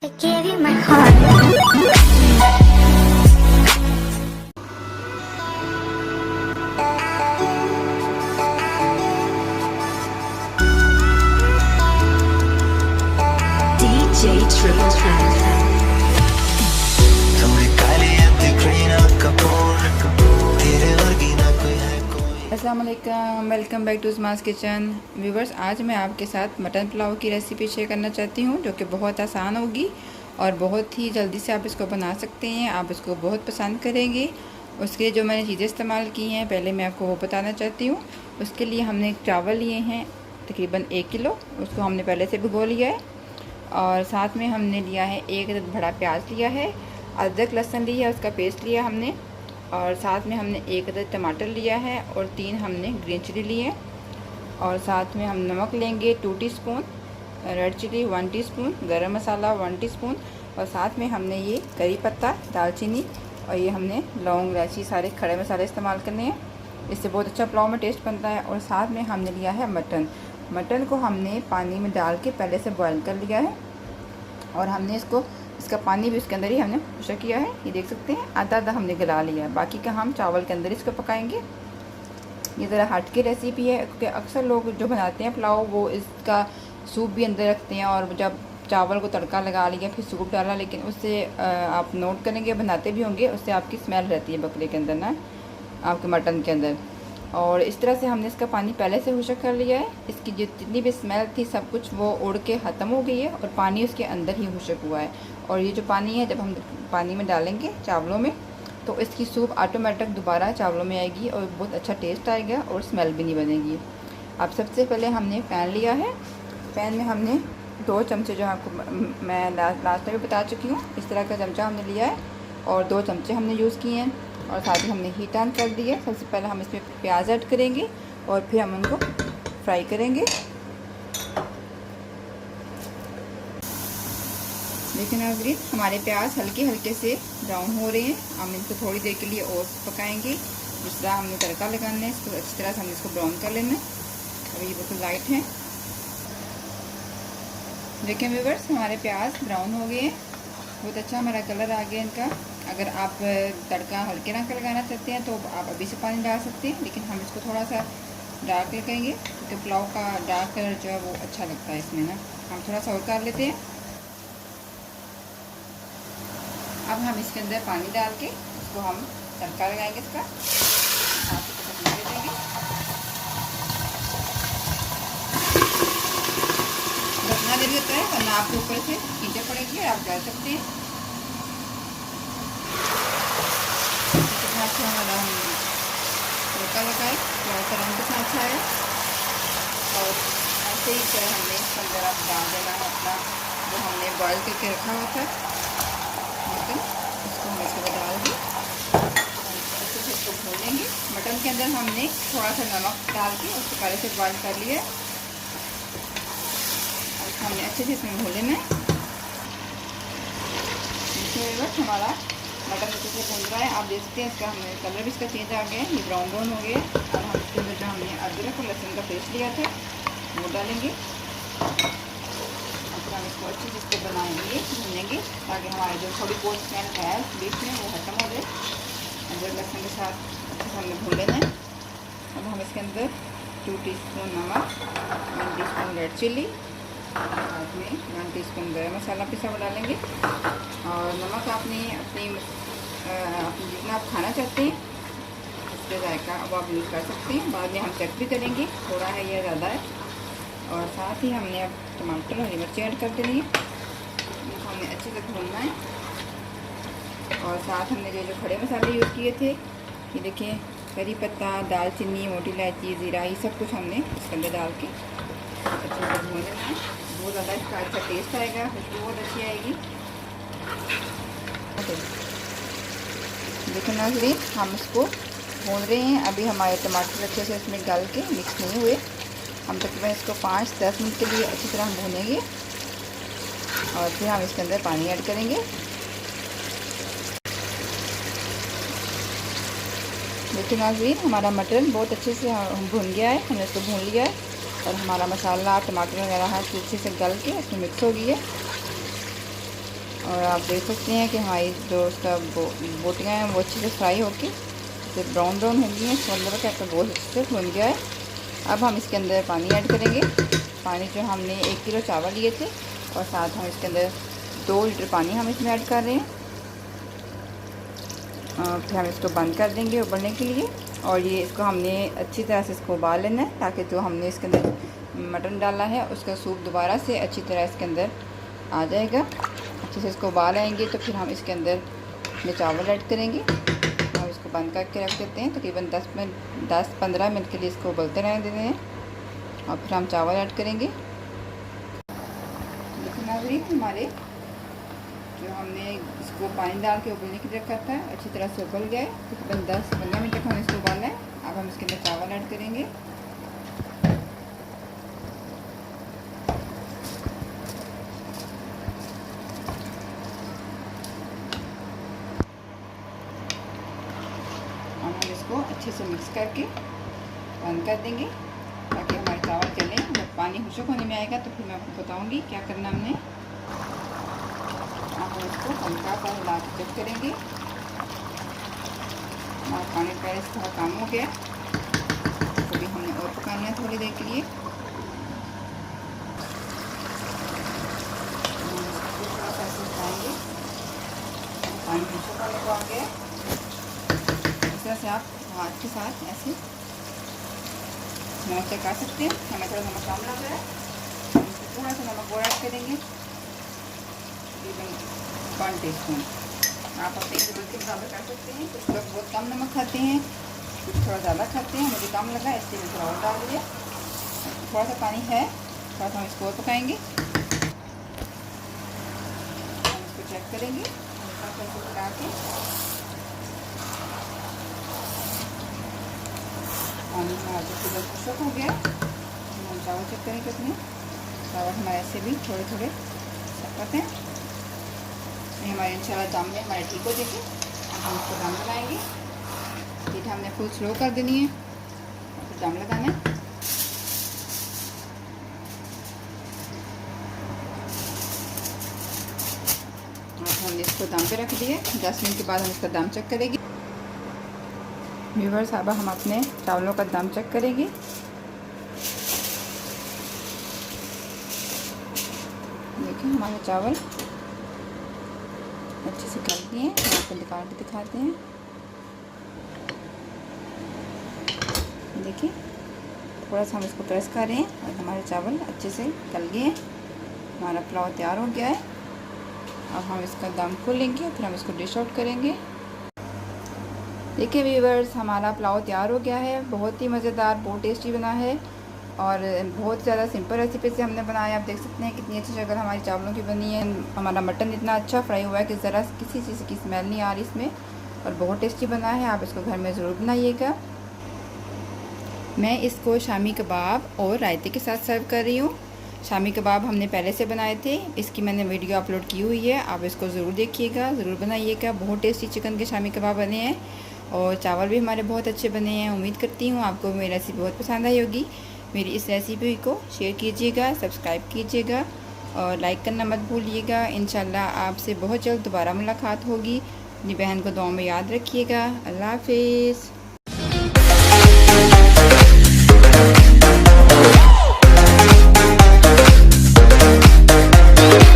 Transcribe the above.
I gave you my heart. DJ Triple Threat. अस्सलामुअलैकुम, welcome back to Smas kitchen. Viewers, आज मैं आपके साथ मटन पुलाव की रेसिपी शेयर करना चाहती हूँ, जो कि बहुत आसान होगी और बहुत ही जल्दी से आप इसको बना सकते हैं। आप इसको बहुत पसंद करेंगे। उसके जो मैंने चीज़ें इस्तेमाल की हैं पहले मैं आपको वो बताना चाहती हूँ। उसके लिए हमने चावल लिए हैं तकरीबन 1 किलो, उसको हमने पहले से भिगो लिया है। और साथ में हमने लिया है 1 अदद बड़ा प्याज लिया है, अदरक लहसुन लिया है, उसका पेस्ट लिया हमने। और साथ में हमने 1 अदद टमाटर लिया है और 3 हमने ग्रीन चिली लिए हैं। और साथ में हम नमक लेंगे 2 टीस्पून, रेड चिली 1 टीस्पून, गरम मसाला 1 टीस्पून। और साथ में हमने ये करी पत्ता, दालचीनी और ये हमने लौंग, इलायची, सारे खड़े मसाले इस्तेमाल करने हैं। इससे बहुत अच्छा पुलाव में टेस्ट बनता है। और साथ में हमने लिया है मटन को हमने पानी में डाल के पहले से बॉयल कर लिया है। और हमने इसका पानी भी उसके अंदर ही हमने खुशक किया है, ये देख सकते हैं। आधा आधा हमने गला लिया है, बाकी का हम चावल के अंदर इसको पकाएंगे। ये ज़रा हट के रेसिपी है, क्योंकि अक्सर लोग जो बनाते हैं पुलाव वो इसका सूप भी अंदर रखते हैं और जब चावल को तड़का लगा लिया फिर सूप डाला। लेकिन उससे आप नोट करेंगे, बनाते भी होंगे, उससे आपकी स्मेल रहती है बकरे के अंदर ना, आपके मटन के अंदर। और इस तरह से हमने इसका पानी पहले से खुशक कर लिया है। इसकी जितनी भी स्मेल थी सब कुछ वो उड़ के ख़त्म हो गई है और पानी उसके अंदर ही खुशक हुआ है। और ये जो पानी है जब हम पानी में डालेंगे चावलों में तो इसकी सूप ऑटोमेटिक दोबारा चावलों में आएगी और बहुत अच्छा टेस्ट आएगा और स्मेल भी नहीं बनेगी। अब सबसे पहले हमने पैन लिया है। पैन में हमने 2 चमचे, जो आपको मैं लास्ट में भी बता चुकी हूँ, इस तरह का चमचा हमने लिया है और 2 चमचे हमने यूज़ किए हैं। और साथ ही हमने हीट ऑन कर दी है। सबसे पहले हम इसमें प्याज ऐड करेंगे और फिर हम उनको फ्राई करेंगे। लेकिन नाज़रीन, हमारे प्याज हल्के हल्के से ब्राउन हो रहे हैं। हम इनको थोड़ी देर के लिए और पकाएंगे। जिस तरह हमने तड़का लगाना है इसको अच्छी तरह से हमने इसको ब्राउन कर लेना है। और ये बिल्कुल लाइट है। देखें व्यूअर्स, हमारे प्याज ब्राउन हो गए हैं, बहुत अच्छा हमारा कलर आ गया इनका। अगर आप तड़का हल्के रंग का लगाना चाहते हैं तो आप अभी से पानी डाल सकते हैं, लेकिन हम इसको थोड़ा सा डार्क लगाएंगे क्योंकि पुलाव का डार्क कलर जो है वो अच्छा लगता है इसमें ना। हम थोड़ा सा और कर लेते हैं। अब हम इसके अंदर पानी डाल के इसको हम तड़का लगाएंगे, इसका दे देंगे। ढकना जरूरी होता है वरना आपके ऊपर से कीचड़ पड़ेगी, आप डाल सकते हैं। कितना अच्छा हमारा तड़का लगाए, पुलाव का रंग कितना अच्छा है। और ऐसे ही फिर हमने इसके अंदर आप डाल देना है अपना जो हमने बॉयल करके रखा हुआ था मटन, इसको हम इसके अंदर डाल दें अच्छे से इसको भून लेंगे। मटन के अंदर हमने थोड़ा सा नमक डाल के उसको पहले से बॉयल कर लिया है और हमने अच्छे से इसमें भून लेना है। इसमें हमारा मटन अच्छे से भून रहा है, आप देख सकते हैं। इसका हमने कलर भी इसका चेंज आ गया है, ये ब्राउन ब्राउन हो गया है। और हम इसके अंदर जो हमने अदरक और लहसुन का पेस्ट लिया था वो डालेंगे। हम इसको अच्छे से इसको बनाएंगे, भूनेंगे, ताकि हमारी जो थोड़ी बहुत स्मेल है बीच में वो ख़त्म हो जाए। अदरक लहसुन के साथ अच्छे से हमने भून लेना है। अब हम इसके अंदर 2 टीस्पून नमक, 1 टीस्पून रेड चिली, साथ में 1 टीस्पून गरम मसाला पिसा हुआ डालेंगे। और नमक आपने अपनी जितना आप खाना चाहते हैं उसके जायका अब आप यूज़ कर सकते हैं। बाद में हम चेक भी करेंगे थोड़ा है या ज़्यादा है। और साथ ही हमने अब टमाटर, हरी मिर्ची ऐड कर देनी है, इनको हमने अच्छे से भूनना है। और साथ हमने जो खड़े मसाले यूज़ किए थे, ये देखिए, करी पत्ता, दालचीनी, मोटी इलायची, ज़ीरा, ये सब कुछ हमने इसके अंदर डाल के अच्छे से भून लेना है। बहुत ज़्यादा इसका अच्छा टेस्ट आएगा, खुशबू बहुत अच्छी आएगी। देखिए नाज़रीन, हम इसको भून रहे हैं। अभी हमारे टमाटर अच्छे से इसमें डाल के मिक्स नहीं हुए। हम तकरीबन इसको 5-10 मिनट के लिए अच्छी तरह हम भूनेंगे और फिर हम इसके अंदर पानी ऐड करेंगे। देखिए नाज़रीन, हमारा मटन बहुत अच्छे से भून गया है, हमने इसको भून लिया है। और हमारा मसाला, टमाटर वगैरह हर चीज़ अच्छे से गल के इसमें मिक्स हो गई है। और आप देख सकते हैं कि हमारी जो उसका बोटियाँ हैं वो अच्छे से फ्राई होके जब ब्राउन ब्राउन हो गई हैं, इसका मतलब है कि आपका गोश्त अच्छे से भुन गया है। अब हम इसके अंदर पानी ऐड करेंगे। पानी जो हमने 1 किलो चावल लिए थे और साथ हम इसके अंदर 2 लीटर पानी हम इसमें ऐड कर रहे हैं। फिर हम इसको बंद कर देंगे उबलने के लिए। और ये इसको हमने अच्छी तरह से इसको उबाल लेना है ताकि जो हमने इसके अंदर मटन डाला है उसका सूप दोबारा से अच्छी तरह इसके अंदर आ जाएगा। अच्छे से इसको उबाल आएंगे तो फिर हम इसके अंदर ये चावल ऐड करेंगे। हम इसको बंद करके रख देते हैं, तकरीबन 10-15 मिनट के लिए इसको उबलते रहने देते हैं और फिर हम चावल ऐड करेंगे। देखिए नाज़रीन, हमारे जो हमने इसको पानी डाल के उबलने के लिए रखा था अच्छी तरह से उबल गया है। तकरीबन 10-15 मिनट तक हमने इसको उबालना है। अब हम इसके अंदर चावल ऐड करेंगे। हम इसको अच्छे से मिक्स करके बंद कर देंगे ताकि हमारे चावल चले। जब पानी खुशक होने में आएगा तो फिर मैं आपको बताऊंगी क्या करना हमने। अब हम इसको हल्का सा हिला के चेक करेंगे। हमारा पानी पहले से थोड़ा कम हो गया तो भी हमने और पकाना है थोड़ी देर के लिए। थोड़ा सा ऐसे पकाएंगे, पानी खुशक होने को आ गया। इस तरह से आप हाथ के साथ ऐसे नमक चेक कर सकते हैं। हमें थोड़ा नमक कम लग रहा है, हम इसमें थोड़ा सा नमक और ऐड करेंगे, तकरीबन 1 टीस्पून। आप अपनी ज़रूरत के मुताबिक कर सकते हैं। कुछ लोग बहुत कम नमक खाते हैं, कुछ थोड़ा ज़्यादा खाते हैं। मुझे कम लगा इसलिए मैं थोड़ा और डाल दिया। थोड़ा सा पानी है, थोड़ा सा हम इसको और पकाएंगे। हम इसको चेक करेंगे हल्का सा पका के। पानी हमारा तकरीबन खुशक हो गया। हम चावल चेक करेंगे अपने। चावल हमारे ऐसे भी थोड़े थोड़े पकते हैं। ये हमारे इंशाल्लाह दम में हमारे ठीक हो जाएगी। अब हम इसको दम लगाएंगे। हीट हमने फुल स्लो कर देनी है, फिर दम लगाना है। अब हमने इसको दम पे रख दिया। 10 मिनट के बाद हम इसका दम चेक करेंगे। व्यूअर्स, अब हम अपने चावलों का दम चेक करेंगे। देखिए हमारे चावल अच्छे से गल गए हैं। आपको निकाल के दिखाते हैं। देखिए थोड़ा सा हम इसको प्रेस कर रहे हैं और हमारे चावल अच्छे से गल गए हैं। हमारा पुलाव तैयार हो गया है। अब हम इसका दम खोलेंगे, फिर हम इसको डिश आउट करेंगे। देखिए व्यूअर्स, हमारा पुलाव तैयार हो गया है। बहुत ही मज़ेदार, बहुत टेस्टी बना है और बहुत ज़्यादा सिंपल रेसिपी से हमने बनाया। आप देख सकते हैं कितनी अच्छी शक्ल हमारी चावलों की बनी है। हमारा मटन इतना अच्छा फ्राई हुआ है कि ज़रा किसी चीज़ की स्मेल नहीं आ रही इसमें, और बहुत टेस्टी बना है। आप इसको घर में ज़रूर बनाइएगा। मैं इसको शामी कबाब और रायते के साथ सर्व कर रही हूँ। शामी कबाब हमने पहले से बनाए थे, इसकी मैंने वीडियो अपलोड की हुई है। आप इसको ज़रूर देखिएगा, ज़रूर बनाइएगा। बहुत टेस्टी चिकन के शामी कबाब बने हैं और चावल भी हमारे बहुत अच्छे बने हैं। उम्मीद करती हूँ आपको मेरी रेसिपी बहुत पसंद आई होगी। मेरी इस रेसिपी को शेयर कीजिएगा, सब्सक्राइब कीजिएगा और लाइक करना मत भूलिएगा। इंशाल्लाह आपसे बहुत जल्द दोबारा मुलाकात होगी। अपनी बहन को दुआ में याद रखिएगा। अल्लाह हाफिज़।